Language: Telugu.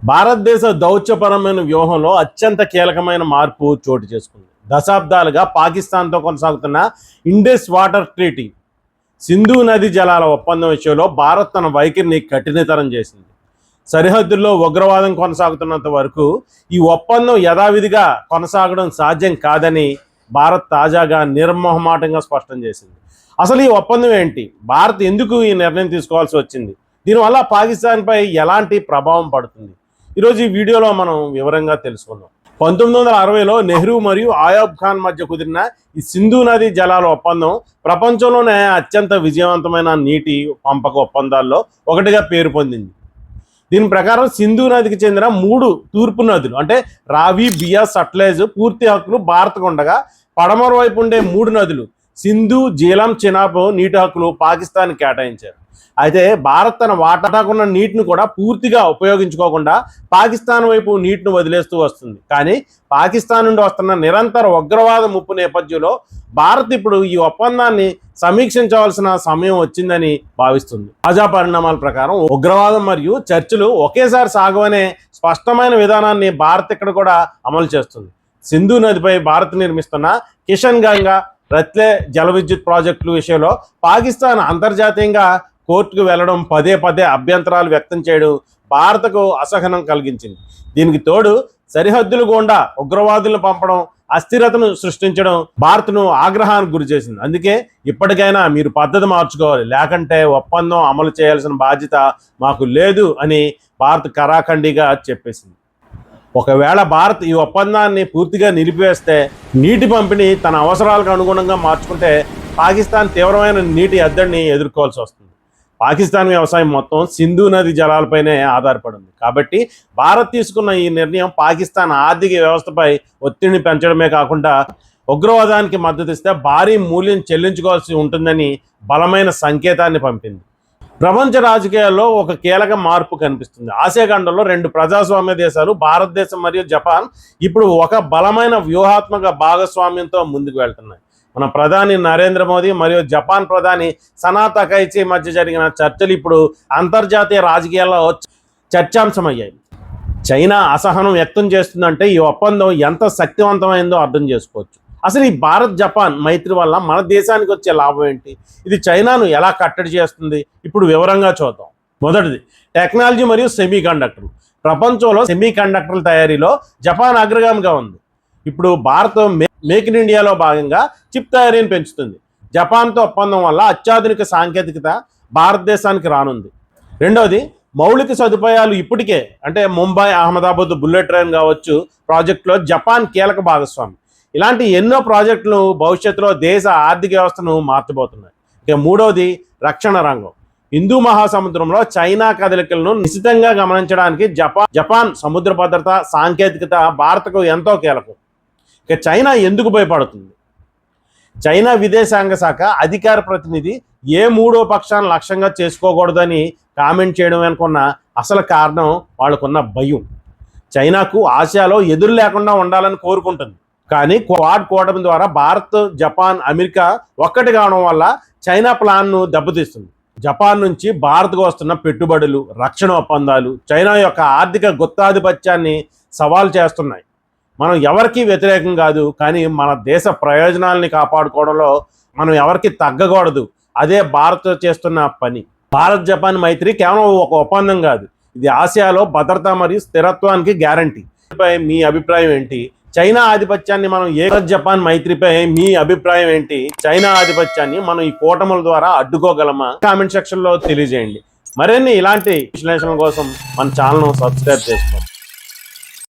భారతదేశ దౌత్యపరమైన వ్యూహంలో అత్యంత కీలకమైన మార్పు చోటు చేసుకుంది. దశాబ్దాలుగా పాకిస్తాన్తో కొనసాగుతున్న ఇండస్ వాటర్ ట్రీటీ, సింధు నది జలాల ఒప్పందం విషయంలో భారత్ తన వైఖరిని కఠినతరం చేసింది. సరిహద్దుల్లో ఉగ్రవాదం కొనసాగుతున్నంత వరకు ఈ ఒప్పందం యథావిధిగా కొనసాగడం సాధ్యం కాదని భారత్ తాజాగా నిర్మోహమాటంగా స్పష్టం చేసింది. అసలు ఈ ఒప్పందం ఏంటి? భారత్ ఎందుకు ఈ నిర్ణయం తీసుకోవాల్సి వచ్చింది? దీనివల్ల పాకిస్తాన్పై ఎలాంటి ప్రభావం పడుతుంది? ఈరోజు ఈ వీడియోలో మనం వివరంగా తెలుసుకుందాం. 1960లో నెహ్రూ మరియు ఆయాబ్ ఖాన్ మధ్య కుదిరిన ఈ సింధు నది జలాల ఒప్పందం ప్రపంచంలోనే అత్యంత విజయవంతమైన నీటి పంపక ఒప్పందాల్లో ఒకటిగా పేరు పొందింది. దీని ప్రకారం సింధు నదికి చెందిన 3 తూర్పు నదులు అంటే రావి, బియాస్, సట్లెజ్ పూర్తి హక్కులు భారత్కు ఉండగా, పడమర వైపు ఉండే 3 నదులు సింధు, జీలం, చినాబ్ నీటి హక్కులు పాకిస్తాన్ కేటాయించారు. అయితే భారత్ తన వాటాకున్న నీటిని కూడా పూర్తిగా ఉపయోగించుకోకుండా పాకిస్తాన్ వైపు నీటిని వదిలేస్తూ వస్తుంది. కానీ పాకిస్తాన్ నుండి వస్తున్న నిరంతర ఉగ్రవాద ముప్పు నేపథ్యంలో భారత్ ఇప్పుడు ఈ ఒప్పందాన్ని సమీక్షించవలసిన సమయం వచ్చిందని భావిస్తుంది. తాజా పరిణామాల ప్రకారం ఉగ్రవాదం మరియు చర్చలు ఒకేసారి సాగవనే స్పష్టమైన విధానాన్ని భారత్ ఇక్కడ కూడా అమలు చేస్తుంది. సింధు నదిపై భారత్ నిర్మిస్తున్న కిషన్ గంగా, రత్లే జల విద్యుత్ ప్రాజెక్టుల విషయంలో పాకిస్తాన్ అంతర్జాతీయంగా కోర్టుకు వెళ్లడం, పదే పదే అభ్యంతరాలు వ్యక్తం చేయడం భారత్కు అసహనం కలిగించింది. దీనికి తోడు సరిహద్దులు గుండా ఉగ్రవాదులను పంపడం, అస్థిరతను సృష్టించడం భారత్ను ఆగ్రహానికి గురి చేసింది. అందుకే ఇప్పటికైనా మీరు పద్ధతి మార్చుకోవాలి, లేకంటే ఒప్పందం అమలు చేయాల్సిన బాధ్యత మాకు లేదు అని భారత్ కరాఖండిగా చెప్పేసింది. ఒకవేళ భారత్ ఈ ఒప్పందాన్ని పూర్తిగా నిలిపివేస్తే, నీటి పంపిణీ తన అవసరాలకు అనుగుణంగా మార్చుకుంటే పాకిస్తాన్ తీవ్రమైన నీటి ఎద్దడిని ఎదుర్కోవాల్సి వస్తుంది. పాకిస్తాన్ వ్యవసాయం మొత్తం సింధు నది జలాలపైనే ఆధారపడి ఉంది. కాబట్టి భారత్ తీసుకున్న ఈ నిర్ణయం పాకిస్తాన్ ఆర్థిక వ్యవస్థపై ఒత్తిడిని పెంచడమే కాకుండా ఉగ్రవాదానికి మద్దతు ఇస్తే భారీ మూల్యం చెల్లించుకోవాల్సి ఉంటుందని బలమైన సంకేతాన్ని పంపింది. ప్రపంచ రాజకీయాల్లో ఒక కీలక మార్పు కనిపిస్తుంది. ఆసియా ఖండంలో 2 ప్రజాస్వామ్య దేశాలు, భారతదేశం మరియు జపాన్, ఇప్పుడు ఒక బలమైన వ్యూహాత్మక భాగస్వామ్యంతో ముందుకు వెళ్తున్నాయి. మన ప్రధాని నరేంద్ర మోదీ మరియు జపాన్ ప్రధాని సనా తకైచి మధ్య జరిగిన చర్చలు ఇప్పుడు అంతర్జాతీయ రాజకీయాల్లో చర్చాంశమయ్యాయి. చైనా అసహనం వ్యక్తం చేస్తుందంటే ఈ ఒప్పందం ఎంత శక్తివంతమైందో అర్థం చేసుకోవచ్చు. అసలు ఈ భారత్ జపాన్ మైత్రి వల్ల మన దేశానికి వచ్చే లాభం ఏంటి? ఇది చైనాను ఎలా కట్టడి చేస్తుంది? ఇప్పుడు వివరంగా చూద్దాం. మొదటిది, టెక్నాలజీ మరియు సెమీ కండక్టర్లు. ప్రపంచంలో సెమీ కండక్టర్ల తయారీలో జపాన్ అగ్రగామిగా ఉంది. ఇప్పుడు భారత్ మేక్ ఇన్ ఇండియాలో భాగంగా చిప్ తయారీని పెంచుతుంది. జపాన్తో ఒప్పందం వల్ల అత్యాధునిక సాంకేతికత భారతదేశానికి రానుంది. రెండవది, మౌలిక సదుపాయాలు. ఇప్పటికే అంటే ముంబై, అహ్మదాబాద్ బుల్లెట్ ట్రైన్ కావచ్చు ప్రాజెక్టులో జపాన్ కీలక భాగస్వామి. ఇలాంటి ఎన్నో ప్రాజెక్టులు భవిష్యత్తులో దేశ ఆర్థిక వ్యవస్థను మార్చబోతున్నాయి. ఇక మూడవది, రక్షణ రంగం. హిందూ మహాసముద్రంలో చైనా కదలికలను నిశితంగా గమనించడానికి జపాన్ సముద్ర భద్రత, సాంకేతికత భారత్కు ఎంతో కీలకం. ఇక చైనా ఎందుకు భయపడుతుంది? చైనా విదేశాంగ శాఖ అధికార ప్రతినిధి ఏ 3వ పక్షాన్ని లక్ష్యంగా చేసుకోకూడదని కామెంట్ చేయడం అనుకున్న అసలు కారణం వాళ్ళకున్న భయం. చైనాకు ఆసియాలో ఎదురు లేకుండా ఉండాలని కోరుకుంటుంది. కానీ క్వాడ్ కూటమి ద్వారా భారత్, జపాన్, అమెరికా ఒక్కటి కావడం వల్ల చైనా ప్లాన్ను దెబ్బతీస్తుంది. జపాన్ నుంచి భారత్కు వస్తున్న పెట్టుబడులు, రక్షణ ఒప్పందాలు చైనా యొక్క ఆర్థిక గుత్తాధిపత్యాన్ని సవాల్ చేస్తున్నాయి. మనం ఎవరికి వ్యతిరేకం కాదు, కానీ మన దేశ ప్రయోజనాలని కాపాడుకోవడంలో మనం ఎవరికి తగ్గకూడదు. అదే భారత్ చేస్తున్న పని. భారత్ జపాన్ మైత్రి కేవలం ఒక ఒప్పందం కాదు, ఇది ఆసియాలో భద్రత మరియు స్థిరత్వానికి గ్యారంటీ. మీ అభిప్రాయం ఏంటి? చైనా ఆధిపత్యాన్ని మనం భారత్ జపాన్ మైత్రిపై మీ అభిప్రాయం ఏంటి? చైనా ఆధిపత్యాన్ని మనం ఈ కూటముల ద్వారా అడ్డుకోగలమా? కామెంట్ సెక్షన్లో తెలియజేయండి. మరిన్ని ఇలాంటి విశ్లేషణల కోసం మన ఛానల్ను సబ్స్క్రైబ్ చేసుకోండి.